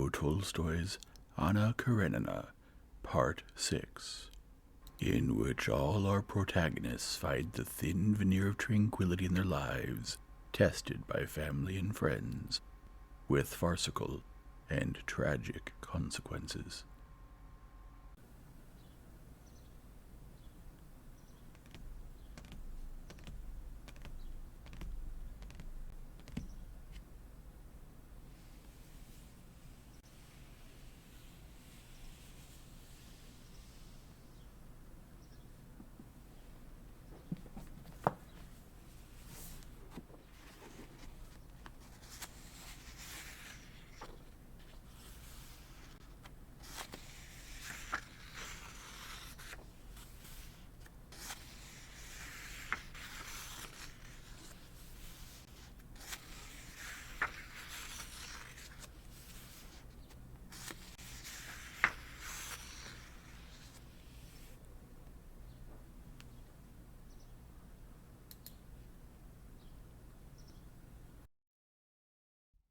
Leo Tolstoy's Anna Karenina, Part 6, in which all our protagonists find the thin veneer of tranquility in their lives tested by family and friends, with farcical and tragic consequences.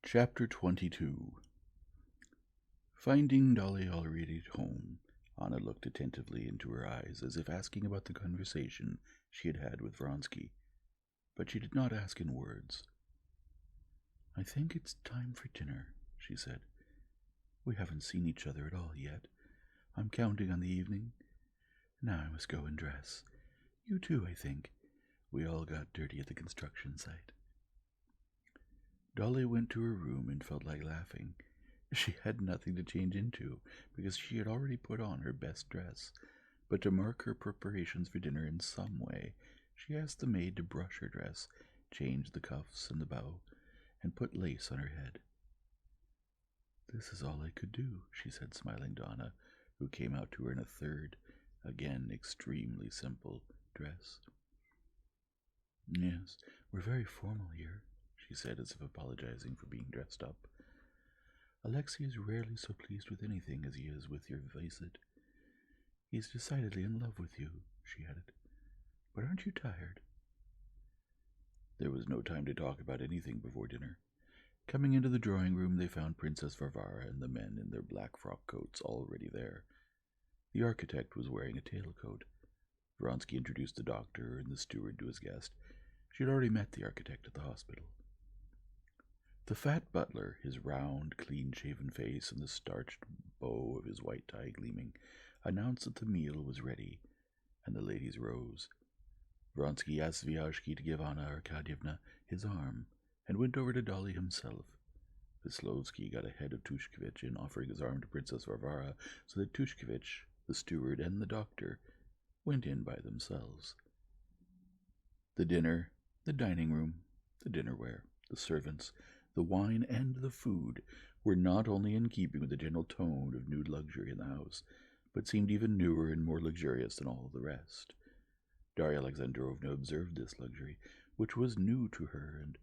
Chapter 22. Finding Dolly already at home, Anna looked attentively into her eyes, as if asking about the conversation she had had with Vronsky, but she did not ask in words. "I think it's time for dinner," she said. "We haven't seen each other at all yet. I'm counting on the evening. Now I must go and dress. You too, I think. We all got dirty at the construction site." Dolly went to her room and felt like laughing. She had nothing to change into, because she had already put on her best dress, but to mark her preparations for dinner in some way, she asked the maid to brush her dress, change the cuffs and the bow, and put lace on her head. "This is all I could do," she said, smiling to Anna, who came out to her in a third, again extremely simple, dress. "Yes, we're very formal here," she said, as if apologizing for being dressed up. "Alexei is rarely so pleased with anything as he is with your visit. He's decidedly in love with you," she added. "But aren't you tired?" There was no time to talk about anything before dinner. Coming into the drawing-room, they found Princess Varvara and the men in their black frock coats already there. The architect was wearing a tailcoat. Vronsky introduced the doctor and the steward to his guest. She had already met the architect at the hospital. The fat butler, his round, clean-shaven face and the starched bow of his white tie gleaming, announced that the meal was ready, and the ladies rose. Vronsky asked Sviazhsky to give Anna Arkadyevna his arm, and went over to Dolly himself. Veslovsky got ahead of Tushkevich in offering his arm to Princess Varvara, so that Tushkevich, the steward, and the doctor went in by themselves. The dinner, the dining room, the dinnerware, the servants, the wine, and the food were not only in keeping with the general tone of new luxury in the house, but seemed even newer and more luxurious than all the rest. Darya Alexandrovna observed this luxury, which was new to her, and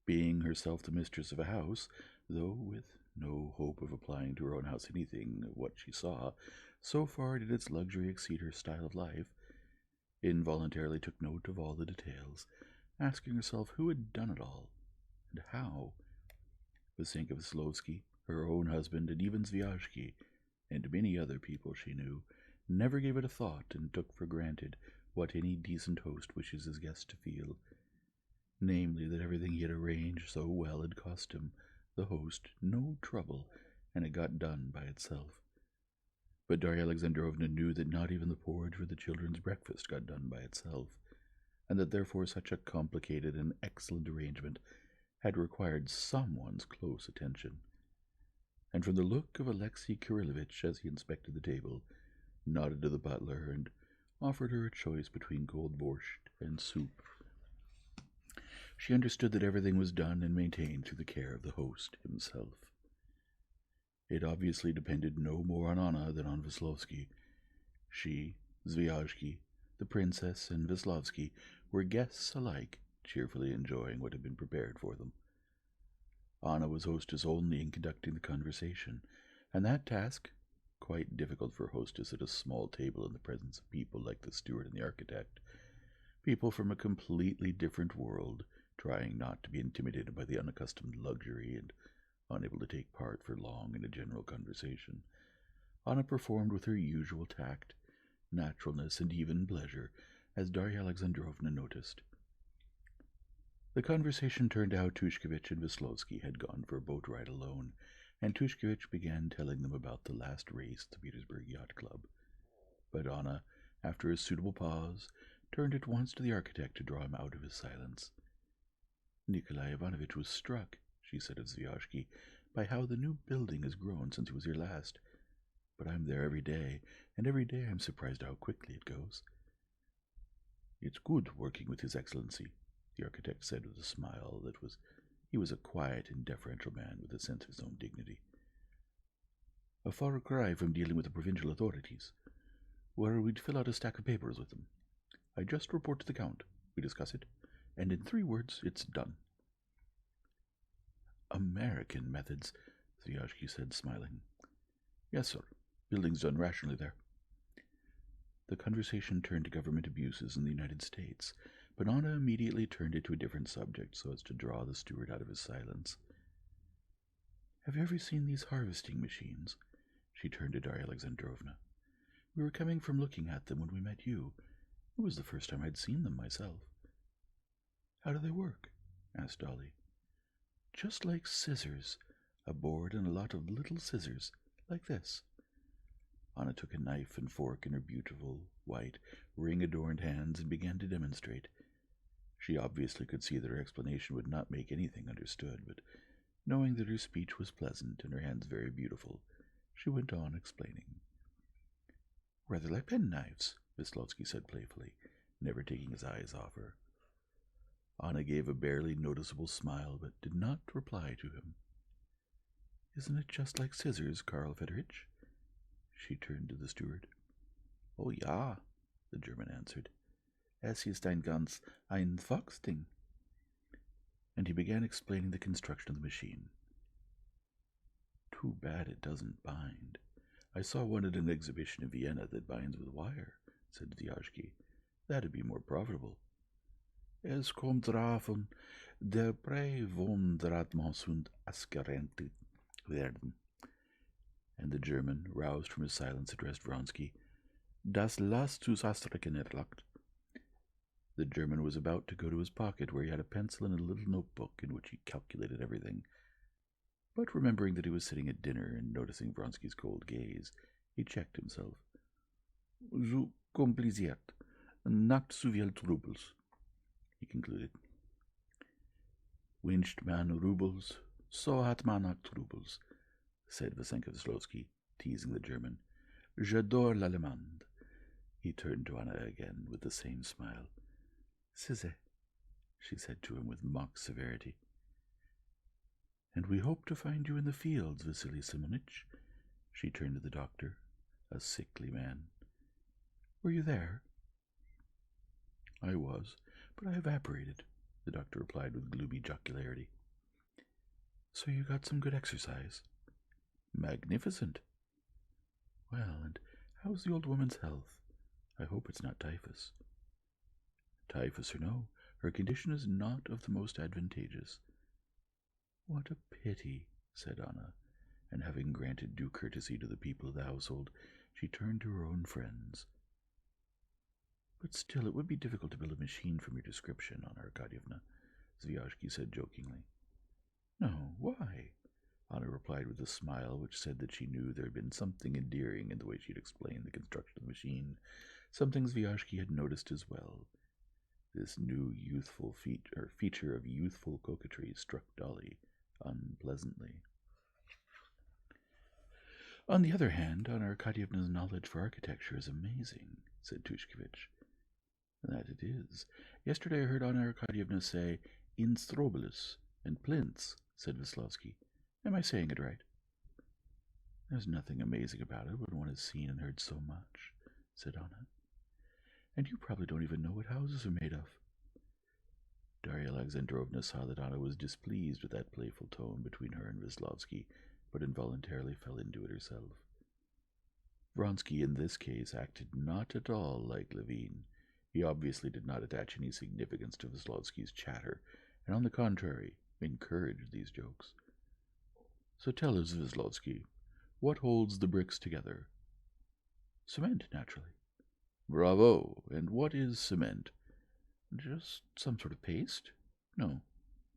being herself the mistress of a house, though with no hope of applying to her own house anything of what she saw, so far did its luxury exceed her style of life, involuntarily took note of all the details, asking herself who had done it all, and how. Vasenka Veslovsky, her own husband, and even Sviazhsky, and many other people she knew, never gave it a thought, and took for granted what any decent host wishes his guest to feel, namely that everything he had arranged so well had cost him, the host, no trouble, and it got done by itself. But Darya Alexandrovna knew that not even the porridge for the children's breakfast got done by itself, and that therefore such a complicated and excellent arrangement had required someone's close attention. And from the look of Alexei Kirillovitch as he inspected the table, nodded to the butler, and offered her a choice between cold borscht and soup, she understood that everything was done and maintained through the care of the host himself. It obviously depended no more on Anna than on Veslovsky. She, Sviazhsky, the princess, and Veslovsky were guests alike, cheerfully enjoying what had been prepared for them. Anna was hostess only in conducting the conversation, and that task, quite difficult for a hostess at a small table in the presence of people like the steward and the architect, people from a completely different world, trying not to be intimidated by the unaccustomed luxury and Unable to take part for long in a general conversation, Anna performed with her usual tact, naturalness, and even pleasure, as Darya Alexandrovna noticed. The conversation turned out Tushkevich and Veslovsky had gone for a boat ride alone, and Tushkevich began telling them about the last race at the Petersburg Yacht Club. But Anna, after a suitable pause, turned at once to the architect to draw him out of his silence. Nikolai Ivanovitch was struck, she said of Zvyazhsky, by how the new building has grown since he was here last. But I'm there every day, and every day I'm surprised how quickly it goes. It's good working with His Excellency, the architect said with a smile he was a quiet and deferential man with a sense of his own dignity. A far cry from dealing with the provincial authorities, where we'd fill out a stack of papers with them. I just report to the Count, we discuss it, and in 3 words it's done. American methods, Zvyazhsky said, smiling. Yes, sir. Building's done rationally there. The conversation turned to government abuses in the United States, but Anna immediately turned it to a different subject so as to draw the steward out of his silence. Have you ever seen these harvesting machines? She turned to Darya Alexandrovna. We were coming from looking at them when we met you. It was the first time I'd seen them myself. How do they work? Asked Dolly. Just like scissors, a board and a lot of little scissors, like this. Anna took a knife and fork in her beautiful, white, ring-adorned hands and began to demonstrate. She obviously could see that her explanation would not make anything understood, but knowing that her speech was pleasant and her hands very beautiful, she went on explaining. Rather like penknives, Veslovsky said playfully, never taking his eyes off her. Anna gave a barely noticeable smile, but did not reply to him. Isn't it just like scissors, Karl Fedorich? She turned to the steward. Oh ja, the German answered. Es ist ein ganz einfaches Ding. And he began explaining the construction of the machine. Too bad it doesn't bind. I saw one at an exhibition in Vienna that binds with wire, said Zvyazhsky. That'd be more profitable. Es kommt drauf an, der Preis muss ausgerechnet werden. And the German, roused from his silence, addressed Vronsky. Das lasst zu ausrechnen erlaubt. The German was about to go to his pocket, where he had a pencil and a little notebook in which he calculated everything. But remembering that he was sitting at dinner and noticing Vronsky's cold gaze, he checked himself. So kompliziert, not so viel rubles, he concluded. Wünscht man rubles, so hat man not rubles, said Veslovsky, teasing the German. J'adore l'Allemande. He turned to Anna again with the same smile. Size, she said to him with mock severity. And we hope to find you in the fields, Vasily Simonich. She turned to the doctor, a sickly man. Were you there? I was, but I evaporated, the doctor replied with gloomy jocularity. So you got some good exercise? Magnificent. Well, and how's the old woman's health? I hope it's not typhus. Typhus or no, her condition is not of the most advantageous. What a pity, said Anna, and having granted due courtesy to the people of the household, she turned to her own friends. But still, it would be difficult to build a machine from your description, Anna Arkadyevna, Zvyazhsky said jokingly. No, why? Anna replied with a smile which said that she knew there had been something endearing in the way she had explained the construction of the machine, something Zvyazhsky had noticed as well. This new youthful feature of youthful coquetry struck Dolly unpleasantly. On the other hand, Anna Arkadyevna's knowledge for architecture is amazing, said Tushkevich. That it is. Yesterday I heard Anna Arkadyevna say instrobilus and plinths, said Veslovsky. Am I saying it right? There's nothing amazing about it when one has seen and heard so much, said Anna. And you probably don't even know what houses are made of. Darya Alexandrovna saw that Anna was displeased with that playful tone between her and Veslovsky, but involuntarily fell into it herself. Vronsky in this case acted not at all like Levin. He obviously did not attach any significance to Veslovsky's chatter, and on the contrary, encouraged these jokes. So tell us, Wislotsky, what holds the bricks together? Cement, naturally. Bravo! And what is cement? Just some sort of paste? No.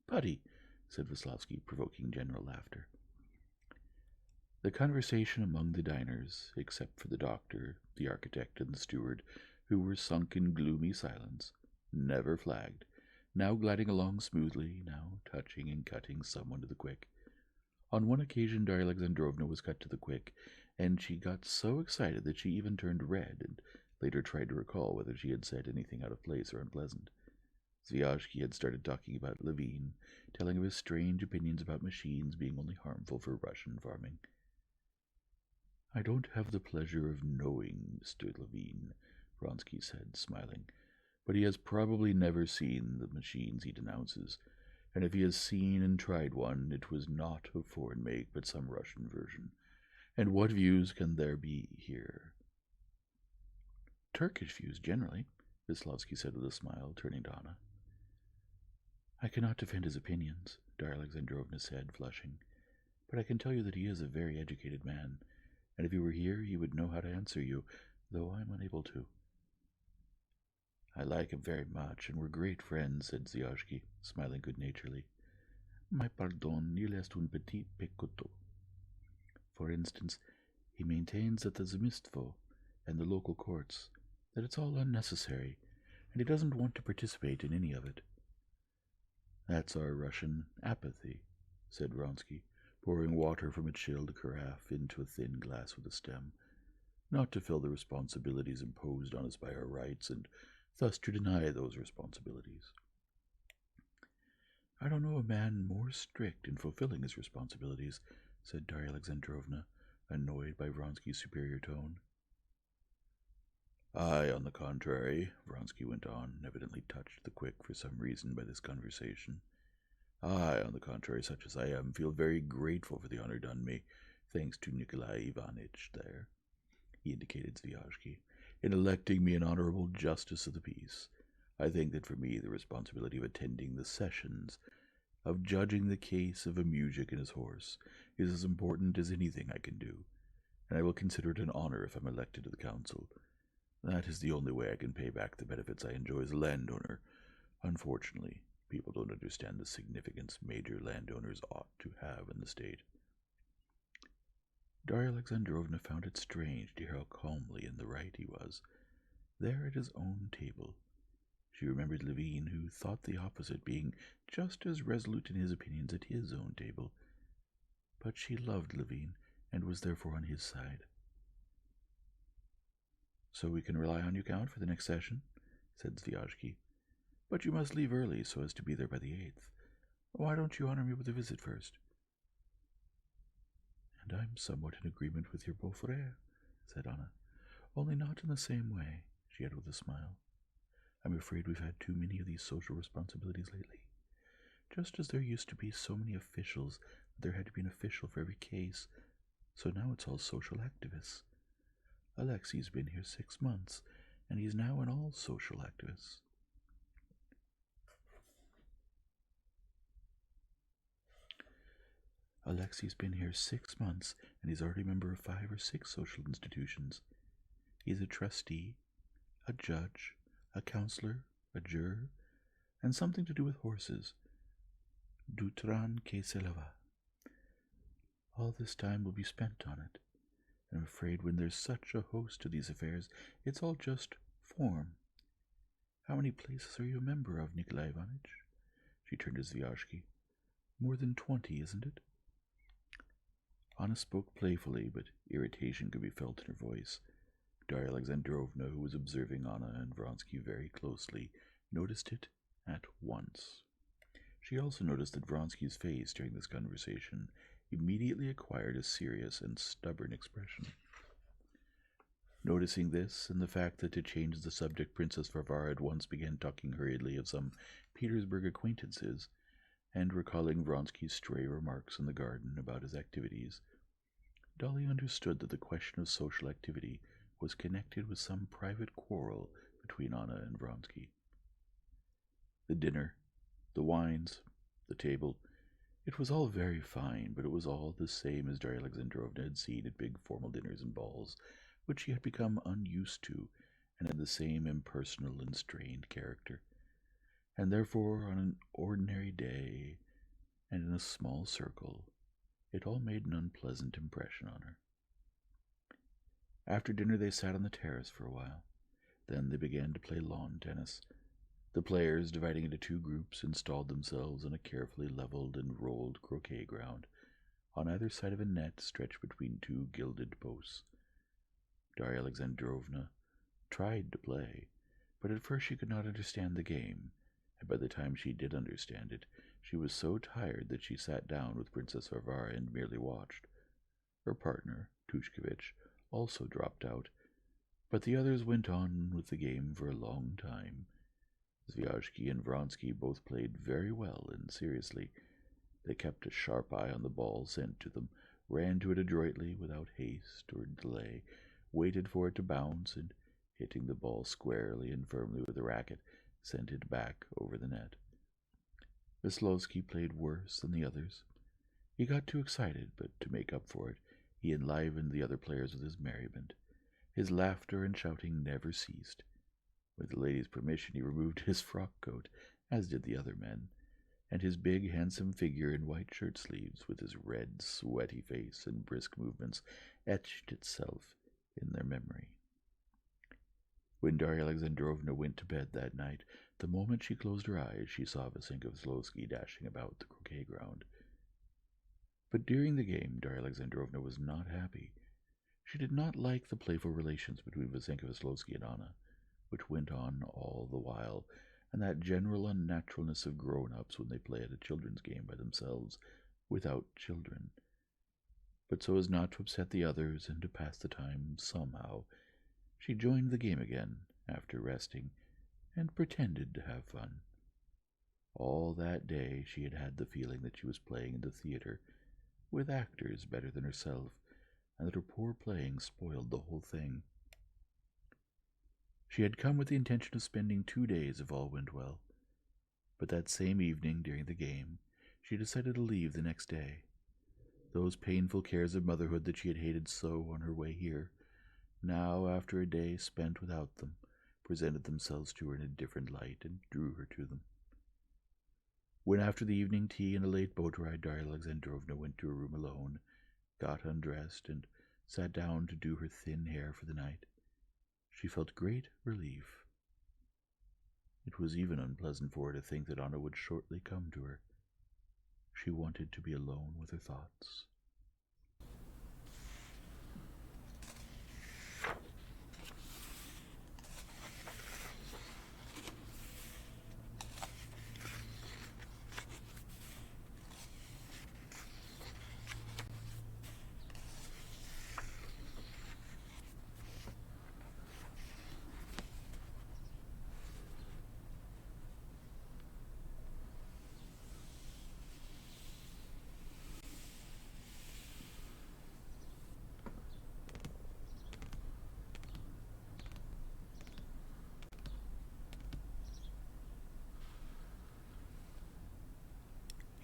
Putty, said Wislotsky, provoking general laughter. The conversation among the diners, except for the doctor, the architect, and the steward, who were sunk in gloomy silence, never flagged, now gliding along smoothly, now touching and cutting someone to the quick. On one occasion Darya Alexandrovna was cut to the quick, and she got so excited that she even turned red, and later tried to recall whether she had said anything out of place or unpleasant. Zvyazhky had started talking about Levine, telling of his strange opinions about machines being only harmful for Russian farming. I don't have the pleasure of knowing Mr. Levine, Vronsky said, smiling, but he has probably never seen the machines he denounces, and if he has seen and tried one, it was not of foreign make, but some Russian version. And what views can there be here? Turkish views, generally, Wislotsky said with a smile, turning to Anna. I cannot defend his opinions, Darya Alexandrovna said, flushing, but I can tell you that he is a very educated man, and if he were here he would know how to answer you, though I am unable to. I like him very much, and we're great friends, said Zvyazhky, smiling good-naturedly. My pardon, il est un petit peu coteau. For instance, he maintains that the Zemstvo and the local courts, that it's all unnecessary, and he doesn't want to participate in any of it. That's our Russian apathy, said Vronsky, pouring water from a chilled carafe into a thin glass with a stem, not to fill the responsibilities imposed on us by our rights, and thus to deny those responsibilities. I don't know a man more strict in fulfilling his responsibilities, said Darya Alexandrovna, annoyed by Vronsky's superior tone. I, on the contrary, Vronsky went on, evidently touched to the quick for some reason by this conversation. I, on the contrary, such as I am, feel very grateful for the honor done me, thanks to Nikolai Ivanitch there, he indicated Zvyazhky, in electing me an honorable justice of the peace. I think that for me the responsibility of attending the sessions, of judging the case of a muzhik and his horse, is as important as anything I can do, and I will consider it an honor if I am elected to the council. That is the only way I can pay back the benefits I enjoy as a landowner. Unfortunately, people don't understand the significance major landowners ought to have in the state. Darya Alexandrovna found it strange to hear how calmly in the right he was, there at his own table. She remembered Levine, who thought the opposite, being just as resolute in his opinions at his own table. But she loved Levine, and was therefore on his side. So we can rely on you, Count, for the next session, said Zvyazhky. But you must leave early so as to be there by the 8th. Why don't you honor me with a visit first? And I'm somewhat in agreement with your beau-frère, said Anna, only not in the same way, she added with a smile. I'm afraid we've had too many of these social responsibilities lately. Just as there used to be so many officials, there had to be an official for every case, so now it's all social activists. Alexei's been here 6 months, and he's now an all social activist. Alexei's been here 6 months, and he's already a member of 5 or 6 social institutions. He's a trustee, a judge, a counselor, a juror, and something to do with horses. Dutran que se lava. All this time will be spent on it. I'm afraid when there's such a host to these affairs, it's all just form. How many places are you a member of, Nikolai Ivanitch? She turned to Zvyazhky. More than 20, isn't it? Anna spoke playfully, but irritation could be felt in her voice. Darya Alexandrovna, who was observing Anna and Vronsky very closely, noticed it at once. She also noticed that Vronsky's face during this conversation immediately acquired a serious and stubborn expression. Noticing this, and the fact that to change the subject Princess Varvara at once began talking hurriedly of some Petersburg acquaintances, and recalling Vronsky's stray remarks in the garden about his activities, Dolly understood that the question of social activity was connected with some private quarrel between Anna and Vronsky. The dinner, the wines, the table, It was all very fine, but it was all the same as Darya Alexandrovna had seen at big formal dinners and balls, which she had become unused to, and had the same impersonal and strained character. And therefore, on an ordinary day, and in a small circle, it all made an unpleasant impression on her. After dinner they sat on the terrace for a while. Then they began to play lawn tennis. The players, dividing into two groups, installed themselves on a carefully leveled and rolled croquet ground, on either side of a net stretched between two gilded posts. Darya Alexandrovna tried to play, but at first she could not understand the game, and by the time she did understand it, she was so tired that she sat down with Princess Varvara and merely watched. Her partner, Tushkevich, also dropped out, but the others went on with the game for a long time. Zvyazhki and Vronsky both played very well and seriously. They kept a sharp eye on the ball sent to them, ran to it adroitly without haste or delay, waited for it to bounce, and, hitting the ball squarely and firmly with a racket, sent it back over the net. Veslovsky played worse than the others. He got too excited, but to make up for it, he enlivened the other players with his merriment. His laughter and shouting never ceased. With the lady's permission, he removed his frock coat, as did the other men, and his big, handsome figure in white shirt-sleeves, with his red, sweaty face and brisk movements, etched itself in their memory. When Darya Alexandrovna went to bed that night, the moment she closed her eyes, she saw Vasenka Veslovsky dashing about the croquet ground. But during the game, Darya Alexandrovna was not happy. She did not like the playful relations between Vasenka Veslovsky and Anna, which went on all the while, and that general unnaturalness of grown-ups when they play at a children's game by themselves, without children. But so as not to upset the others and to pass the time somehow, she joined the game again, after resting, and pretended to have fun. All that day she had had the feeling that she was playing in the theater, with actors better than herself, and that her poor playing spoiled the whole thing. She had come with the intention of spending 2 days if all went well, but that same evening during the game she decided to leave the next day. Those painful cares of motherhood that she had hated so on her way here, now, after a day spent without them, presented themselves to her in a different light and drew her to them. When after the evening tea and a late boat ride Darya Alexandrovna went to her room alone, got undressed, and sat down to do her thin hair for the night, she felt great relief. It was even unpleasant for her to think that Anna would shortly come to her. She wanted to be alone with her thoughts.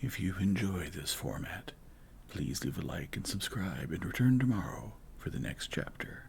If you enjoy this format, please leave a like and subscribe and return tomorrow for the next chapter.